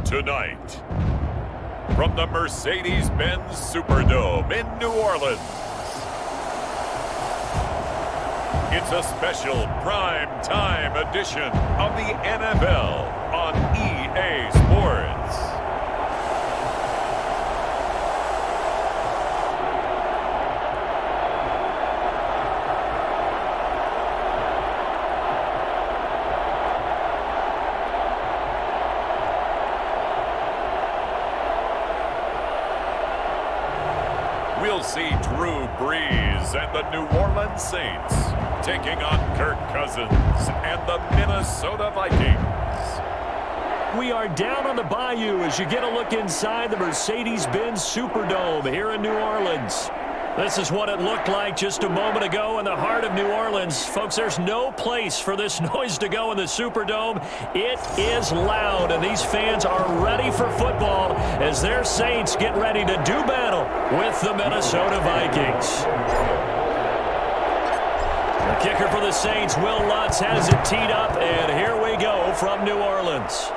Tonight, from the Mercedes-Benz Superdome in New Orleans, it's a special prime time edition of the NFL on EA Sports. We'll see Drew Brees and the New Orleans Saints taking on Kirk Cousins and the Minnesota Vikings. We are down on the bayou as you get a look inside the Mercedes-Benz Superdome here in New Orleans. This is what it looked like just a moment ago in the heart of New Orleans. Folks, there's no place for this noise to go in the Superdome. It is loud, and these fans are ready for football as their Saints get ready to do battle with the Minnesota Vikings. The kicker for the Saints, Will Lutz, has it teed up, and here we go from New Orleans.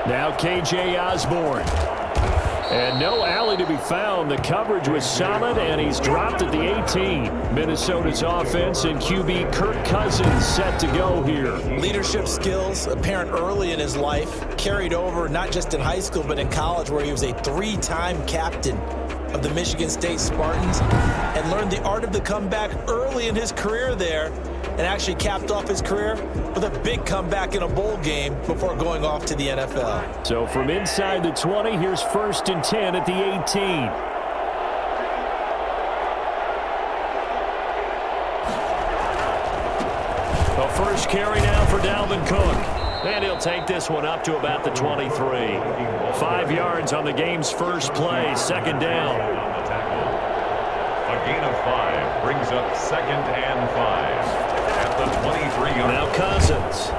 Now KJ Osborne. And no alley to be found. The coverage was solid, and he's dropped at the 18. Minnesota's offense and QB Kirk Cousins set to go here. Leadership skills apparent early in his life, carried over not just in high school but in college, where he was a three-time captain of the Michigan State Spartans and learned the art of the comeback early in his career there, and actually capped off his career with a big comeback in a bowl game before going off to the NFL. So from inside the 20, here's 1st and 10 at the 18. A first carry now for Dalvin Cook. And he'll take this one up to about the 23. 5 yards on the game's first play, 2nd down. A gain of 5 brings up 2nd and 5. At the 23-yard. Now Cousins.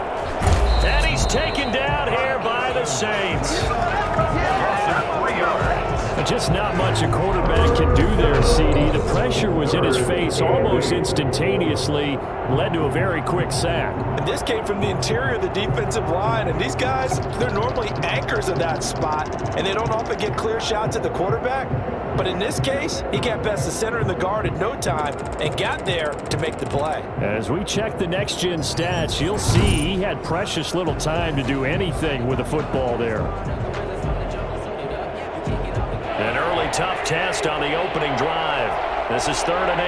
And he's taken down here by the Saints. 3 yards. Just not much a quarterback can do there, CD. The pressure was in his face almost instantaneously, led to a very quick sack. And this came from the interior of the defensive line, and these guys, they're normally anchors of that spot, and they don't often get clear shots at the quarterback. But in this case, he got past the center and the guard in no time and got there to make the play. As we check the next-gen stats, you'll see he had precious little time to do anything with the football there. An early tough test on the opening drive. This is 3rd and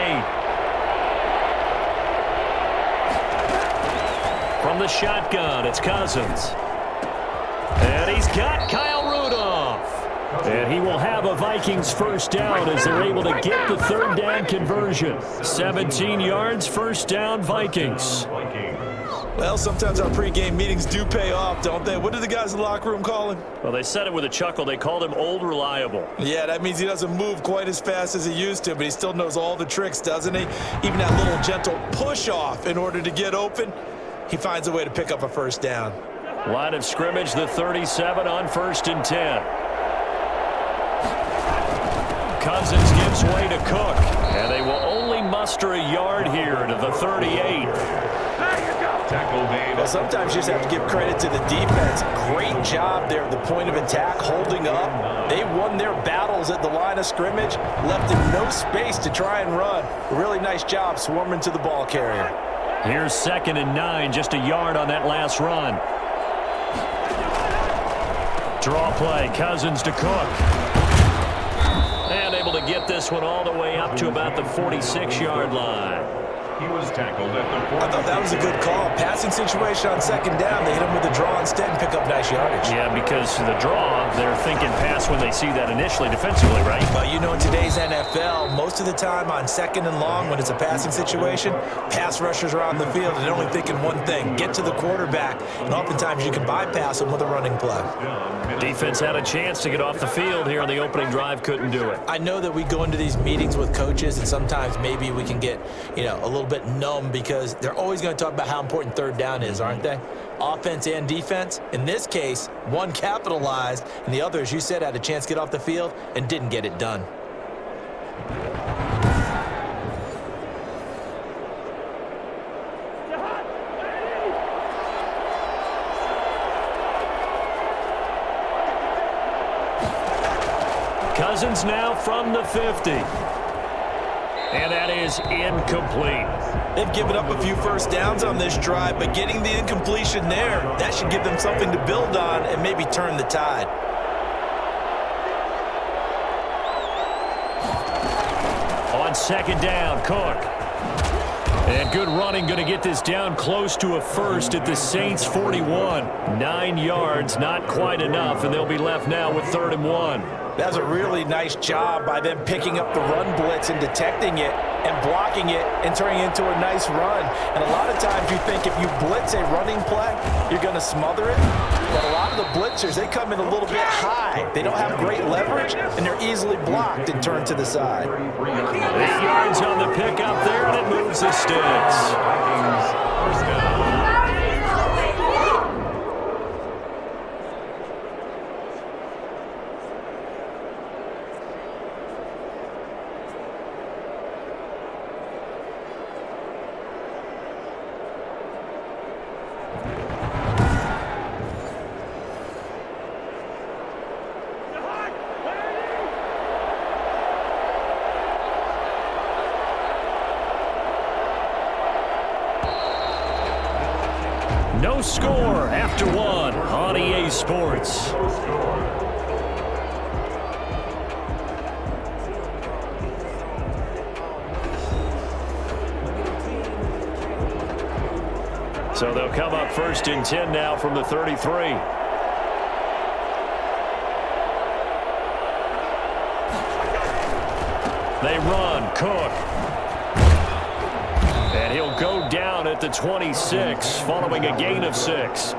8. From the shotgun, it's Cousins. And he's got Kyle Rudolph. And he will have a Vikings first down as they're able to get the 3rd down conversion. 17 yards, 1st down, Vikings. Well, sometimes our pregame meetings do pay off, don't they? What did the guys in the locker room call him? Well, they said it with a chuckle. They called him Old Reliable. Yeah, that means he doesn't move quite as fast as he used to, but he still knows all the tricks, doesn't he? Even that little gentle push-off in order to get open, he finds a way to pick up a first down. Line of scrimmage, the 37 on 1st and 10. Cousins gives way to Cook, and they will only muster a yard here to the 38. Well, sometimes you just have to give credit to the defense. Great job there at the point of attack, holding up. They won their battles at the line of scrimmage, left him no space to try and run. A really nice job swarming to the ball carrier. Here's 2nd and 9, just a yard on that last run. Draw play, Cousins to Cook. And able to get this one all the way up to about the 46-yard line. He was tackled at the 40. I thought that was a good call. Passing situation on 2nd down. They hit him with a draw instead and pick up nice yardage. Yeah, because the draw, they're thinking pass when they see that initially defensively, right? Well, you know, in today's NFL, most of the time on 2nd and long, when it's a passing situation, pass rushers are on the field and they're only thinking one thing, get to the quarterback. And oftentimes you can bypass them with a running play. Defense had a chance to get off the field here on the opening drive, couldn't do it. I know that we go into these meetings with coaches, and sometimes maybe we can get, a little bit numb because they're always going to talk about how important 3rd down is, aren't they? Offense and defense. In this case, one capitalized, and the other, as you said, had a chance to get off the field and didn't get it done. Cousins now from the 50. And that is incomplete. They've given up a few first downs on this drive, but getting the incompletion there, that should give them something to build on and maybe turn the tide. On second down, Cook. And good running, going to get this down close to a first at the Saints' 41. 9 yards, not quite enough, and they'll be left now with 3rd and 1. That's a really nice job by them picking up the run blitz and detecting it and blocking it and turning it into a nice run. And a lot of times you think if you blitz a running play, you're going to smother it. But a lot of the blitzers, they come in a little bit high. They don't have great leverage, and they're easily blocked and turned to the side. 8 yards on the pickup there, and it moves the sticks. First down. No score after 1 on EA Sports. So they'll come up 1st and 10 now from the 33. They run, Cook. And he'll go down at the 26 following a gain of 6.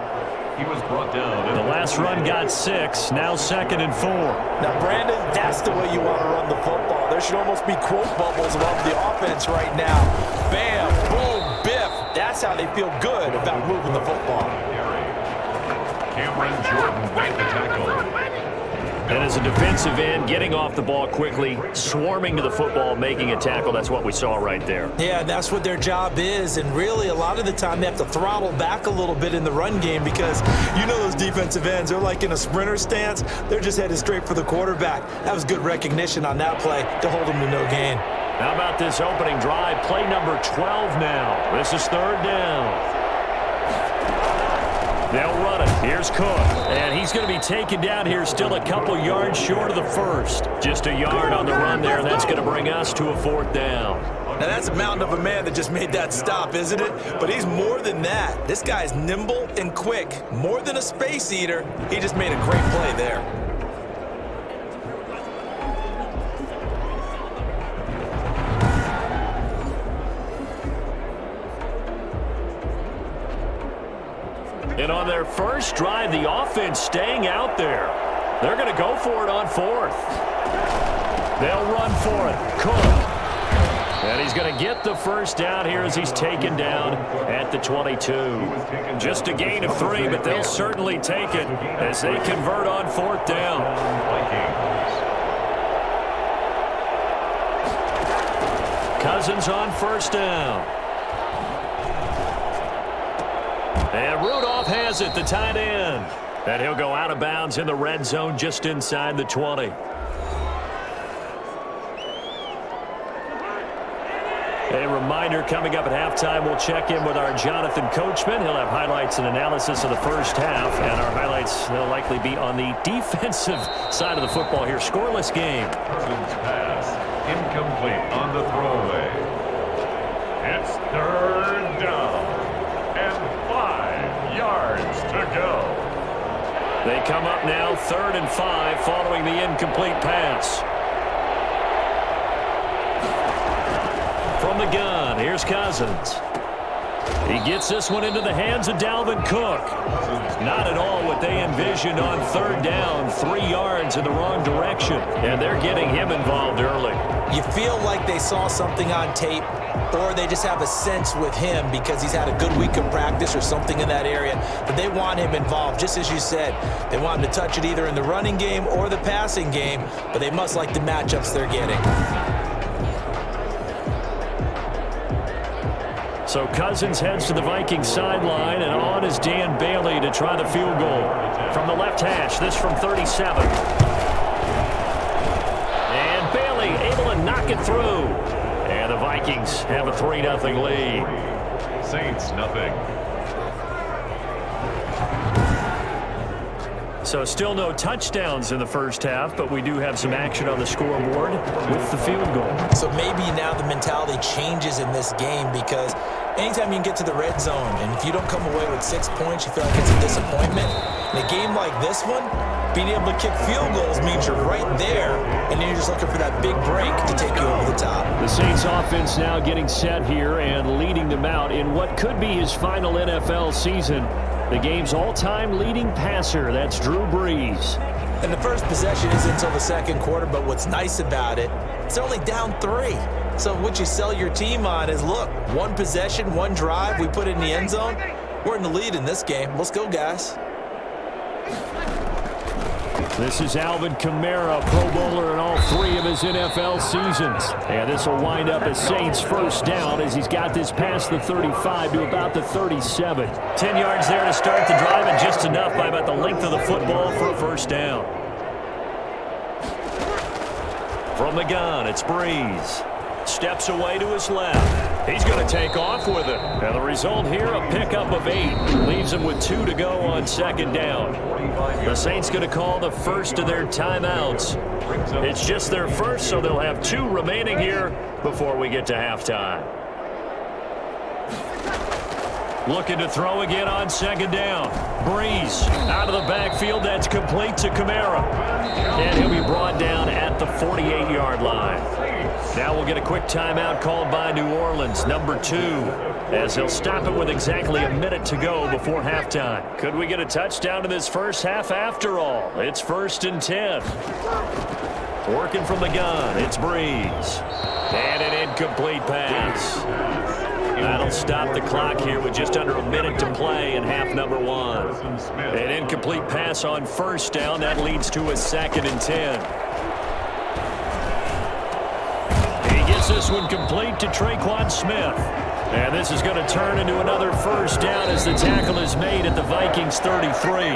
He was brought down. The last run got 6, now 2nd and 4. Now, Brandon, that's the way you want to run the football. There should almost be quote bubbles above the offense right now. Bam, boom, biff. That's how they feel good about moving the football. Cameron Jordan made the tackle. And as a defensive end, getting off the ball quickly, swarming to the football, making a tackle, that's what we saw right there. Yeah, that's what their job is, and really a lot of the time they have to throttle back a little bit in the run game because you know those defensive ends, they're like in a sprinter stance. They're just headed straight for the quarterback. That was good recognition on that play to hold them to no gain. How about this opening drive? Play number 12 now. This is 3rd down. They'll run it. Here's Cook. And he's going to be taken down here still a couple yards short of the first. Just a yard on the run there, and that's going to bring us to a 4th down. Now that's a mountain of a man that just made that stop, isn't it? But he's more than that. This guy's nimble and quick. More than a space eater. He just made a great play there. And on their first drive, the offense staying out there. They're going to go for it on 4th. They'll run for it. Cook. And he's going to get the first down here as he's taken down at the 22. Just a gain of 3, but they'll certainly take it as they convert on 4th down. Cousins on 1st down. And Rudolph has it, the tight end. And he'll go out of bounds in the red zone just inside the 20. A reminder coming up at halftime, we'll check in with our Jonathan Coachman. He'll have highlights and analysis of the first half. And our highlights will likely be on the defensive side of the football here. Scoreless game. Cousins pass. Incomplete on the throwaway. It's 3rd down. And 5 yards to go. They come up now 3rd and 5 following the incomplete pass. From the gun, here's Cousins. He gets this one into the hands of Dalvin Cook. Not at all what they envisioned on 3rd down, 3 yards in the wrong direction. And they're getting him involved early. You feel like they saw something on tape, or they just have a sense with him because he's had a good week of practice or something in that area, but they want him involved, just as you said. They want him to touch it either in the running game or the passing game, but they must like the matchups they're getting. So Cousins heads to the Vikings sideline, and on is Dan Bailey to try the field goal. From the left hash, this from 37. through. And the Vikings have a 3-0 lead. Saints, nothing. So still no touchdowns in the first half, but we do have some action on the scoreboard with the field goal. So maybe now the mentality changes in this game, because anytime you can get to the red zone, and if you don't come away with 6 points, you feel like it's a disappointment. In a game like this one, being able to kick field goals means you're right there, and then you're just looking for that big break to take you over the top. The Saints offense now getting set here and leading them out in what could be his final NFL season. The game's all-time leading passer, that's Drew Brees. And the first possession is until the second quarter, but what's nice about it, it's only down 3. So what you sell your team on is, look, 1 possession, 1 drive, we put it in the end zone. We're in the lead in this game. Let's go, guys. This is Alvin Kamara, Pro Bowler in all 3 of his NFL seasons. And this will wind up as Saints first down as he's got this past the 35 to about the 37. 10 yards there to start the drive, and just enough by about the length of the football for a first down. From the gun, it's Brees. Steps away to his left. He's going to take off with it. And the result here, a pickup of 8. Leaves him with 2 to go on second down. The Saints going to call the first of their timeouts. It's just their first, so they'll have 2 remaining here before we get to halftime. Looking to throw again on second down. Brees out of the backfield. That's complete to Kamara. And he'll be brought down at the 48-yard line. Now we'll get a quick timeout called by New Orleans, number 2, as they'll stop it with exactly a minute to go before halftime. Could we get a touchdown in this first half after all? It's 1st and 10. Working from the gun, it's Brees. And an incomplete pass. That'll stop the clock here with just under a minute to play in half number 1. An incomplete pass on first down. That leads to a 2nd and 10. This one complete to Traquan Smith. And this is going to turn into another first down as the tackle is made at the Vikings 33.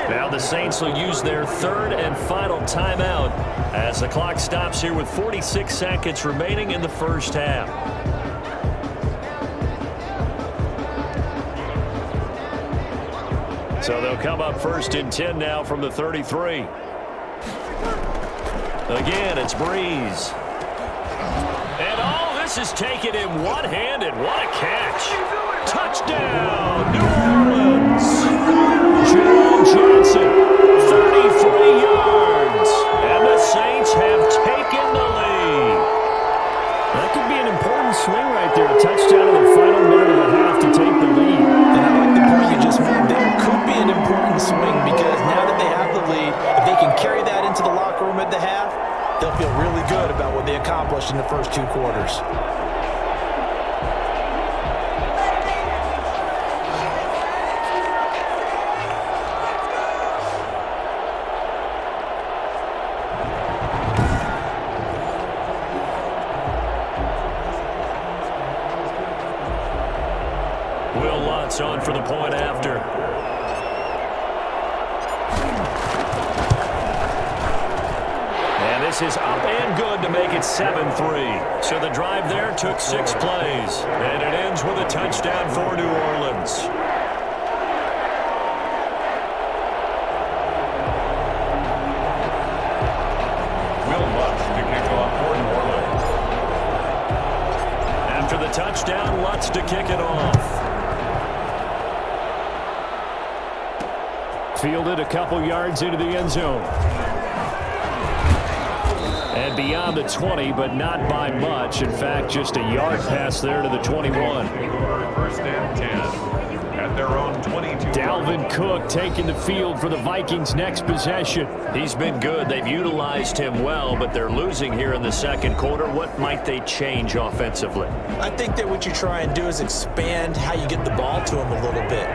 Now the Saints will use their 3rd and final timeout as the clock stops here with 46 seconds remaining in the first half. So they'll come up 1st and 10 now from the 33. Again, it's Brees. And all this is taken in one-handed. What a catch. Touchdown, New Orleans. Joe Johnson, 33 yards. And the Saints have taken the lead. That could be an important swing right there. A touchdown in the final minute of the half to take the lead. And I like the point you just made. There could be an important swing because now that they have the lead, if they can carry that into the locker room at the half, they'll feel really good about what they accomplished in the first 2 quarters. Will Lutz on for the point after. This is up and good to make it 7-3. So the drive there took 6 plays. And it ends with a touchdown for New Orleans. Will Lutz to kick off for New Orleans. After the touchdown, Lutz to kick it off. Fielded a couple yards into the end zone. And beyond the 20, but not by much. In fact, just a yard pass there to the 21. 1st and 10 at their own 22. Dalvin Cook taking the field for the Vikings' next possession. He's been good. They've utilized him well, but they're losing here in the second quarter. What might they change offensively? I think that what you try and do is expand how you get the ball to him a little bit.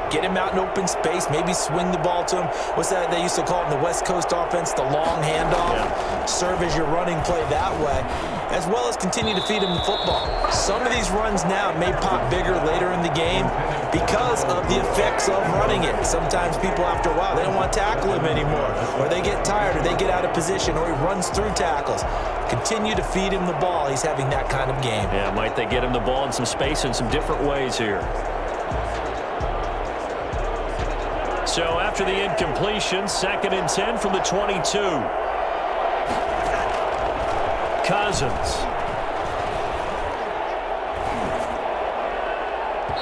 Get him out in open space, maybe swing the ball to him. What's that they used to call it in the West Coast offense, the long handoff? Yeah. Serve as your running play that way, as well as continue to feed him the football. Some of these runs now may pop bigger later in the game because of the effects of running it. Sometimes people, after a while, they don't want to tackle him anymore, or they get tired, or they get out of position, or he runs through tackles. Continue to feed him the ball. He's having that kind of game. Yeah, might they get him the ball in some space in some different ways here. So after the incompletion, 2nd and 10 from the 22. Cousins.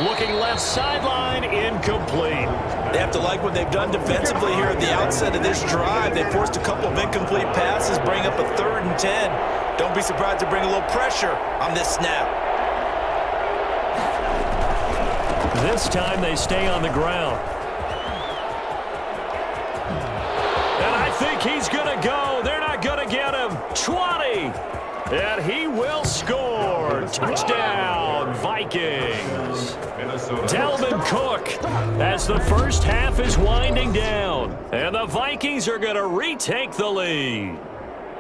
Looking left sideline, incomplete. They have to like what they've done defensively here at the outset of this drive. They forced a couple of incomplete passes, bring up a 3rd and 10. Don't be surprised to bring a little pressure on this snap. This time they stay on the ground. And I think he's going to go. They're not going to get him. 20. And he will score. Touchdown, Vikings. Dalvin Cook as the first half is winding down. And the Vikings are going to retake the lead.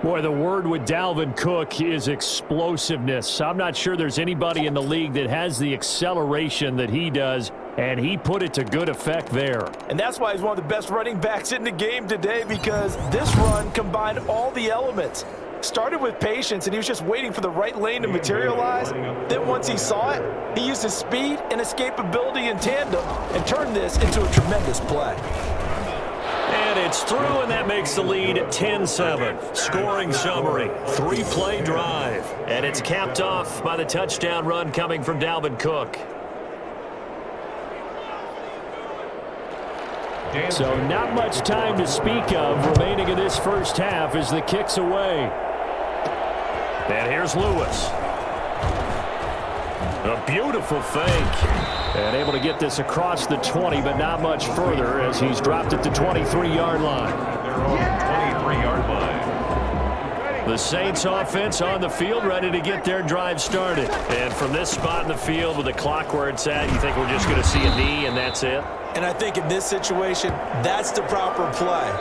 Boy, the word with Dalvin Cook is explosiveness. I'm not sure there's anybody in the league that has the acceleration that he does, and he put it to good effect there. And that's why he's one of the best running backs in the game today, because this run combined all the elements. Started with patience, and he was just waiting for the right lane to materialize. Then once he saw it, he used his speed and escapability in tandem and turned this into a tremendous play. And it's through, and that makes the lead 10-7. Scoring summary, 3-play drive. And it's capped off by the touchdown run coming from Dalvin Cook. So not much time to speak of remaining in this first half as the kick's away. And here's Lewis. A beautiful fake. And able to get this across the 20, but not much further as he's dropped at the 23-yard line. Their own 23-yard line. The Saints offense on the field, ready to get their drive started. And from this spot in the field with the clock where it's at, you think we're just going to see a knee and that's it? And I think in this situation, that's the proper play.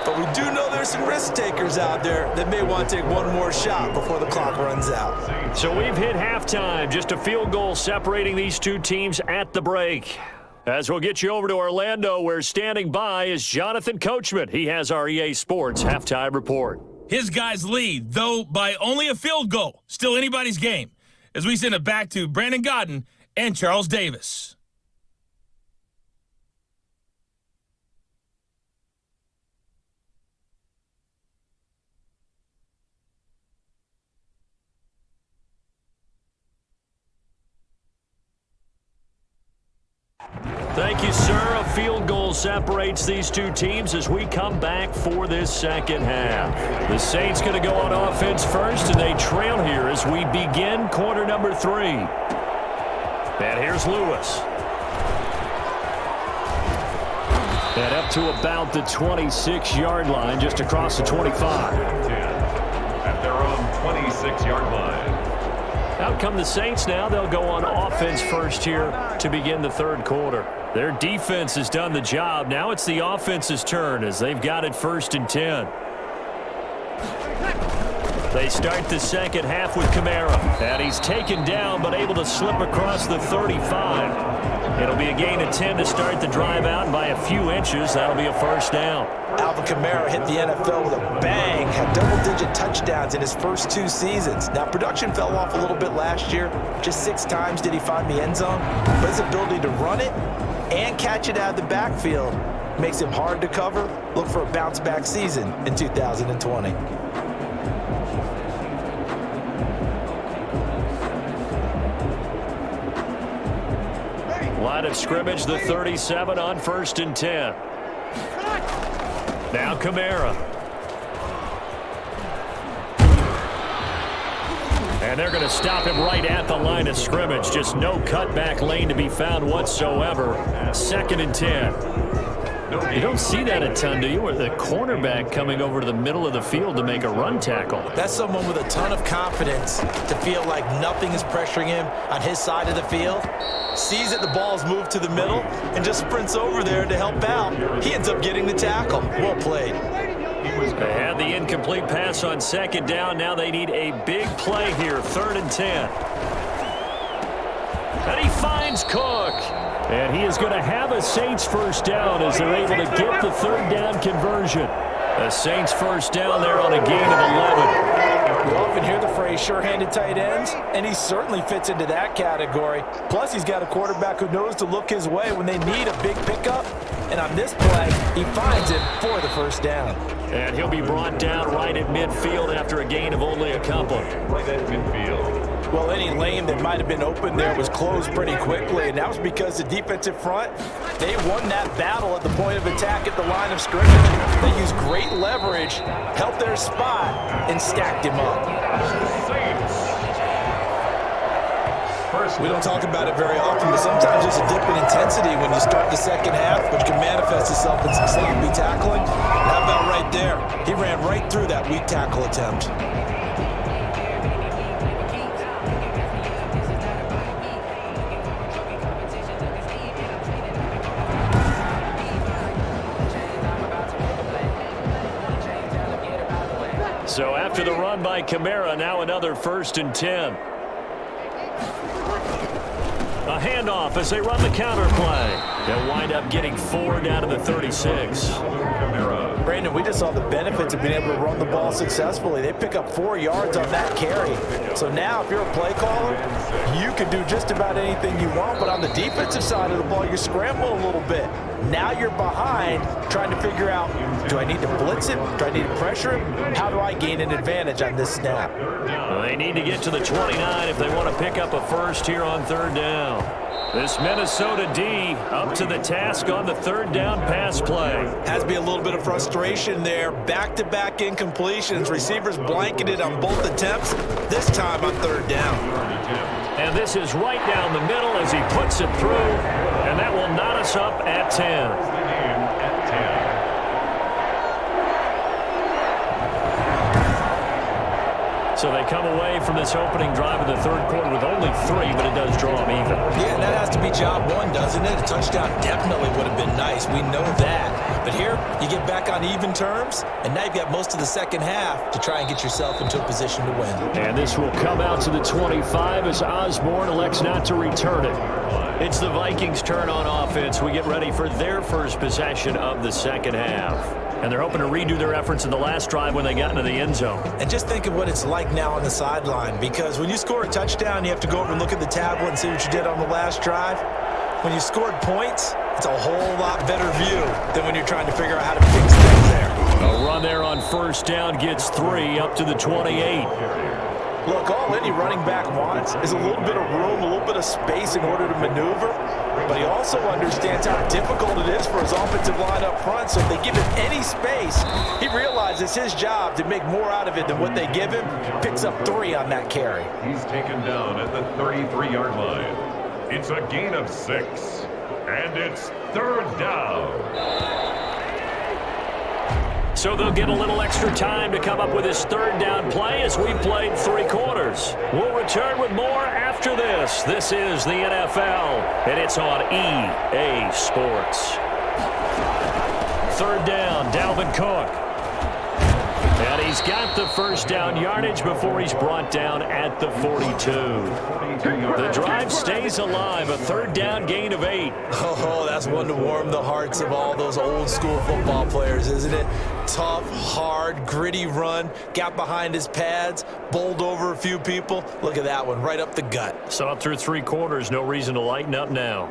But we do know there's some risk takers out there that may want to take one more shot before the clock runs out. So we've hit halftime, just a field goal separating these two teams at the break. As we'll get you over to Orlando, where standing by is Jonathan Coachman. He has our EA Sports halftime report. His guys lead, though by only a field goal. Still anybody's game. As we send it back to Brandon Godden and Charles Davis. Thank you, sir. A field goal separates these two teams as we come back for this second half. The Saints going to go on offense first, and they trail here as we begin quarter number 3. And here's Lewis. And up to about the 26-yard line, just across the 25. At their own 26-yard line. Out come the Saints now. They'll go on offense first here to begin the third quarter. Their defense has done the job. Now it's the offense's turn as they've got it 1st and 10. They start the second half with Kamara. And he's taken down but able to slip across the 35. It'll be a gain of 10 to start the drive out, and by a few inches, that'll be a first down. Alvin Kamara hit the NFL with a bang, had double-digit touchdowns in his first 2 seasons. Now, production fell off a little bit last year. Just 6 times did he find the end zone. But his ability to run it and catch it out of the backfield makes him hard to cover. Look for a bounce-back season in 2020. Line of scrimmage, the 37 on 1st and 10. Now Kamara. And they're going to stop him right at the line of scrimmage. Just no cutback lane to be found whatsoever. 2nd and 10. You don't see that a ton, do you? With the cornerback coming over to the middle of the field to make a run tackle. That's someone with a ton of confidence to feel like nothing is pressuring him on his side of the field. Sees that the ball's moved to the middle and just sprints over there to help out. He ends up getting the tackle. Well played. They had the incomplete pass on 2nd down. Now they need a big play here, 3rd and 10. And he finds Cook. And he is going to have a Saints first down as they're able to get the third down conversion. A Saints first down there on a gain of 11. You often hear the phrase sure-handed tight ends, and he certainly fits into that category. Plus, he's got a quarterback who knows to look his way when they need a big pickup. And on this play, he finds it for the first down. And he'll be brought down right at midfield after a gain of only a couple. Right at midfield. Well, any lane that might have been open there was closed pretty quickly, and that was because the defensive front, they won that battle at the point of attack at the line of scrimmage. They used great leverage, held their spot, and stacked him up. We don't talk about it very often, but sometimes there's a dip in intensity when you start the second half, which can manifest itself in some sloppy tackling. How about right there? He ran right through that weak tackle attempt. So after the run by Kamara, now another 1st and 10. A handoff as they run the counter play. They'll wind up getting 4 down to the 36. Brandon, we just saw the benefits of being able to run the ball successfully. They pick up 4 yards on that carry. So now if you're a play caller, you can do just about anything you want. But on the defensive side of the ball, you scramble a little bit. Now you're behind trying to figure out, do I need to blitz him? Do I need to pressure him? How do I gain an advantage on this snap? Well, they need to get to the 29 if they want to pick up a first here on 3rd down. This Minnesota D up to the task on the 3rd down pass play. Has to be a little bit of frustration there. Back-to-back incompletions. Receivers blanketed on both attempts, this time on 3rd down. And this is right down the middle as he puts it through, and that will knot us up at 10. So they come away from this opening drive in the 3rd quarter with only 3, but it does draw them even. Yeah, and that has to be job 1, doesn't it? A touchdown definitely would have been nice. We know that. But here, you get back on even terms, and now you've got most of the second half to try and get yourself into a position to win. And this will come out to the 25 as Osborne elects not to return it. It's the Vikings' turn on offense. We get ready for their first possession of the second half. And they're hoping to redo their efforts in the last drive when they got into the end zone. And just think of what it's like now on the sideline, because when you score a touchdown, you have to go over and look at the tablet and see what you did on the last drive. When you scored points, it's a whole lot better view than when you're trying to figure out how to fix things there. A run there on 1st down gets 3 up to the 28. Look, all any running back wants is a little bit of room, a little bit of space in order to maneuver. But he also understands how difficult it is for his offensive line up front. So if they give him any space, he realizes it's his job to make more out of it than what they give him. Picks up 3 on that carry. He's taken down at the 33-yard line. It's a gain of 6. And it's 3rd down. So they'll get a little extra time to come up with his 3rd down play as we've played 3 quarters. We'll return with more after this. This is the NFL, and it's on EA Sports. 3rd down, Dalvin Cook. And he's got the first down yardage before he's brought down at the 42. The drive stays alive, a 3rd down gain of 8. Oh, that's one to warm the hearts of all those old school football players, isn't it? Tough, hard, gritty run, got behind his pads, bowled over a few people. Look at that one, right up the gut. So through 3 quarters, no reason to lighten up now.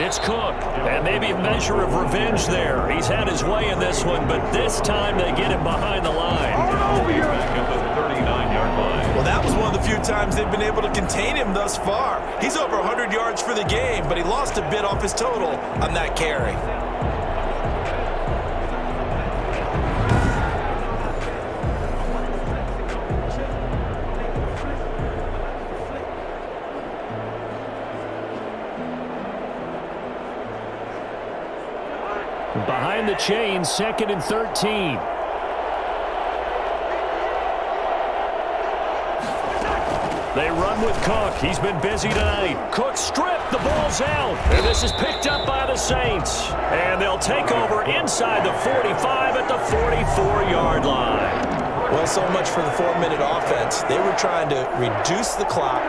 It's Cook, and maybe a measure of revenge there. He's had his way in this one, but this time they get him behind the line. Back at the 39-yard line. Well, that was one of the few times they've been able to contain him thus far. He's over 100 yards for the game, but he lost a bit off his total on that carry. Behind the chain, 2nd and 13. They run with Cook. He's been busy tonight. Cook stripped. The ball's out. And this is picked up by the Saints. And they'll take over inside the 45 at the 44-yard line. Well, so much for the 4-minute offense. They were trying to reduce the clock,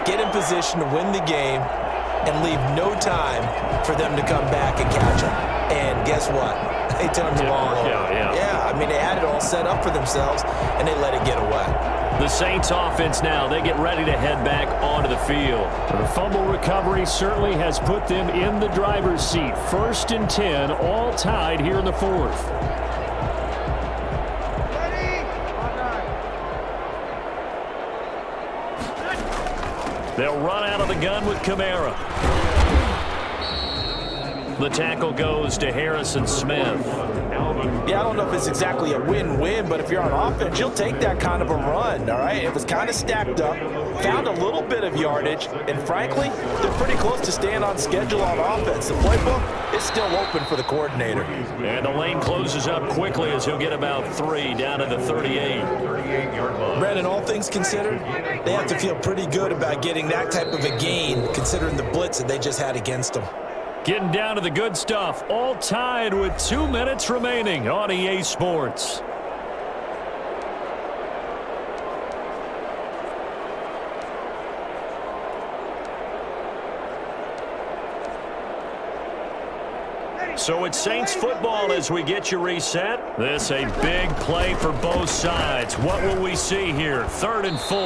get in position to win the game, and leave no time for them to come back and catch them. And guess what? They turned the ball over. Yeah, I mean, they had it all set up for themselves, and they let it get away. The Saints offense now, they get ready to head back onto the field. The fumble recovery certainly has put them in the driver's seat. 1st and 10, all tied here in the 4th. They'll run out of the gun with Kamara. The tackle goes to Harrison Smith. Yeah, I don't know if it's exactly a win-win, but if you're on offense, you'll take that kind of a run, all right? It was kind of stacked up, found a little bit of yardage, and frankly, they're pretty close to staying on schedule on offense. The playbook is still open for the coordinator. And the lane closes up quickly as he'll get about 3 down to the 38. Brandon, all things considered, they have to feel pretty good about getting that type of a gain considering the blitz that they just had against them. Getting down to the good stuff, all tied with 2 minutes remaining on EA Sports. So it's Saints football as we get you reset. This a big play for both sides. What will we see here? 3rd and 4.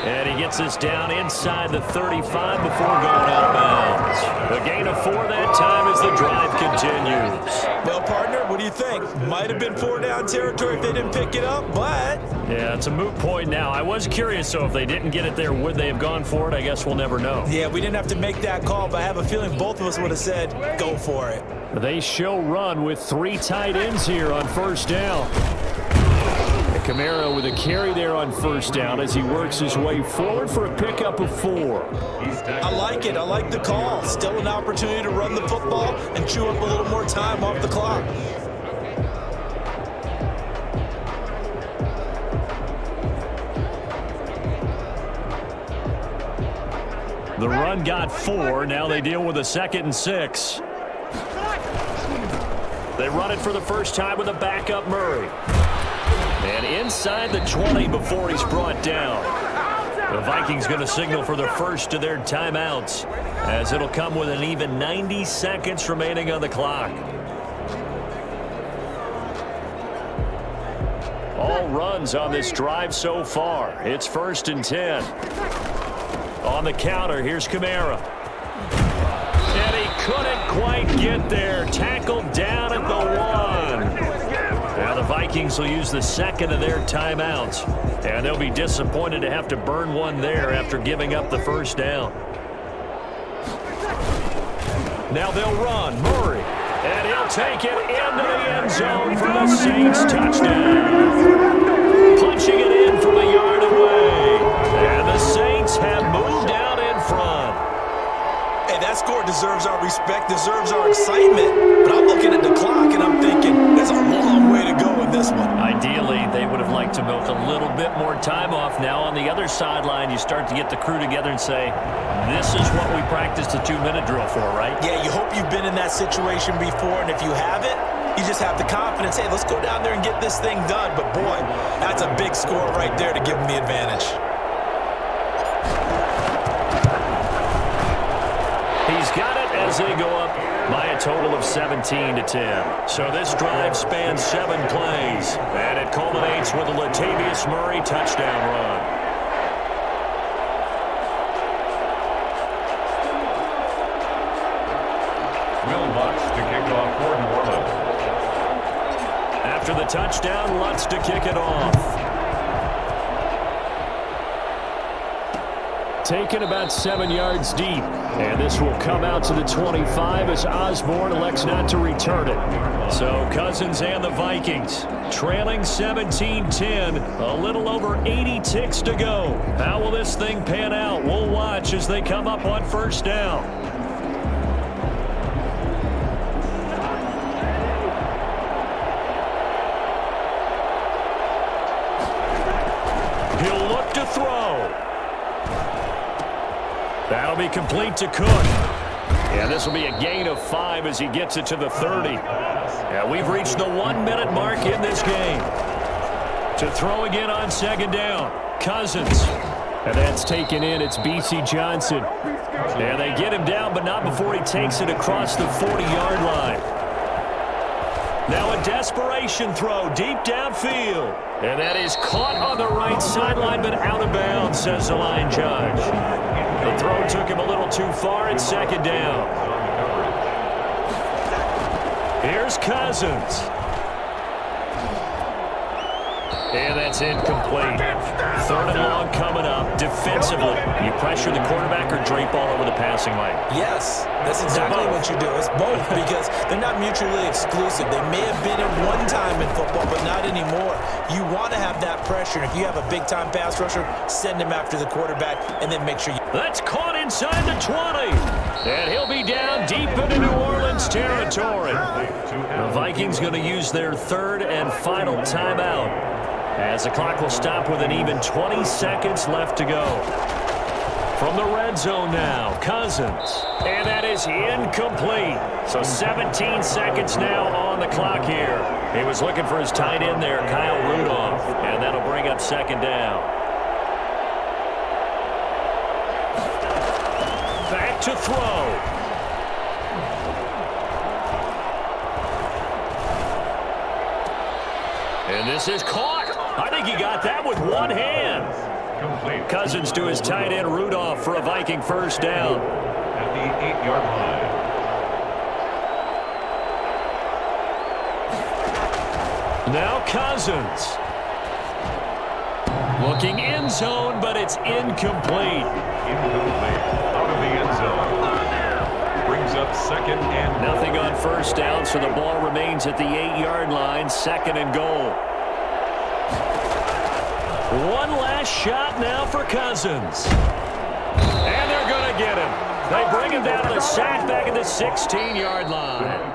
And he gets this down inside the 35 before going out of bounds. A gain of 4 that time as the drive continues. Well, partner, what do you think? Might have been 4-down territory if they didn't pick it up, but... Yeah, it's a moot point now. I was curious, so if they didn't get it there, would they have gone for it? I guess we'll never know. Yeah, we didn't have to make that call, but I have a feeling both of us would have said, go for it. They show run with 3 tight ends here on 1st down. Kamara with a carry there on 1st down as he works his way forward for a pickup of 4. I like it. I like the call. Still an opportunity to run the football and chew up a little more time off the clock. The run got 4. Now they deal with a 2nd and 6. They run it for the first time with a backup Murray. And inside the 20 before he's brought down. The Vikings going to signal for the first of their timeouts as it'll come with an even 90 seconds remaining on the clock. All runs on this drive so far. It's 1st and 10. On the counter, here's Kamara. And he couldn't quite get there. Tackled down at the 1. Now the Vikings will use the 2nd of their timeouts. And they'll be disappointed to have to burn one there after giving up the 1st down. Now they'll run. Murray. And he'll take it into the end zone for the Saints touchdown. Punching it in from a yard away. And the Saints have moved out in front. Hey, that score deserves our respect, deserves our excitement. But I'm looking at the clock and I'm thinking, there's a long way to go in this one. Ideally, they would have liked to milk a little bit more time off. Now on the other sideline, you start to get the crew together and say, this is what we practiced a 2-minute drill for, right? Yeah, you hope you've been in that situation before, and if you haven't, you just have the confidence, hey, let's go down there and get this thing done. But boy, that's a big score right there to give them the advantage. He's got it as they go up by a total of 17-10. So this drive spans 7 plays, and it culminates with a Latavius Murray touchdown run. To kick off for New Orleans. After the touchdown, Lutz to kick it off. Taken about 7 yards deep. And this will come out to the 25 as Osborne elects not to return it. So Cousins and the Vikings trailing 17-10. A little over 80 ticks to go. How will this thing pan out? We'll watch as they come up on 1st down. He'll look to throw. That'll be complete to Cook. And this will be a gain of 5 as he gets it to the 30. And we've reached the 1-minute mark in this game. To throw again on second down, Cousins. And that's taken in. It's B.C. Johnson. And they get him down, but not before he takes it across the 40-yard line. Now a desperation throw deep downfield. And that is caught on the right sideline, but out of bounds, says the line judge. The throw took him a little too far. It's second down. Here's Cousins. And that's incomplete. Third and long coming up. Defensively, you pressure the quarterback or drape all over the passing lane? Yes, that's exactly what you do. It's both because they're not mutually exclusive. They may have been at one time in football, but not anymore. You want to have that pressure. And if you have a big-time pass rusher, send him after the quarterback and then make sure you... That's caught inside the 20. And he'll be down deep into New Orleans territory. The Vikings going to use their third and final timeout, as the clock will stop with an even 20 seconds left to go. From the red zone now, Cousins. And that is incomplete. So 17 seconds now on the clock here. He was looking for his tight end there, Kyle Rudolph. And that'll bring up second down. Back to throw. And this is caught. I think he got that with one hand. Cousins to his tight end, Rudolph, for a Viking first down. At the 8-yard line. Now Cousins. Looking end zone, but it's incomplete. Out of the end zone. Brings up second and nothing on first down, so the ball remains at the 8-yard line, second and goal. One last shot now for Cousins. And they're going to get him. They bring him down to the sack back at the 16-yard line.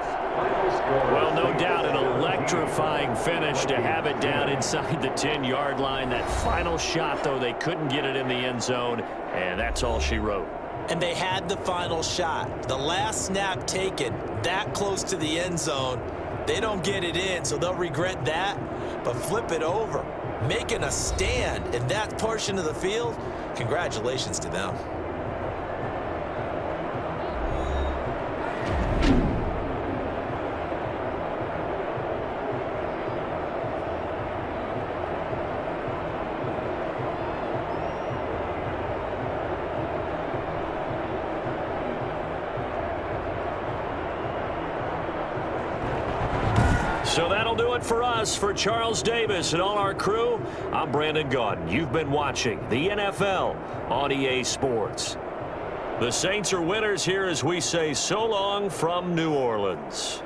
Well, no doubt an electrifying finish to have it down inside the 10-yard line. That final shot, though, they couldn't get it in the end zone, and that's all she wrote. And they had the final shot. The last snap taken that close to the end zone. They don't get it in, so they'll regret that. But flip it over, making a stand in that portion of the field. Congratulations to them. So that'll do it for us. For Charles Davis and all our crew, I'm Brandon Gaudin. You've been watching the NFL on EA Sports. The Saints are winners here as we say so long from New Orleans.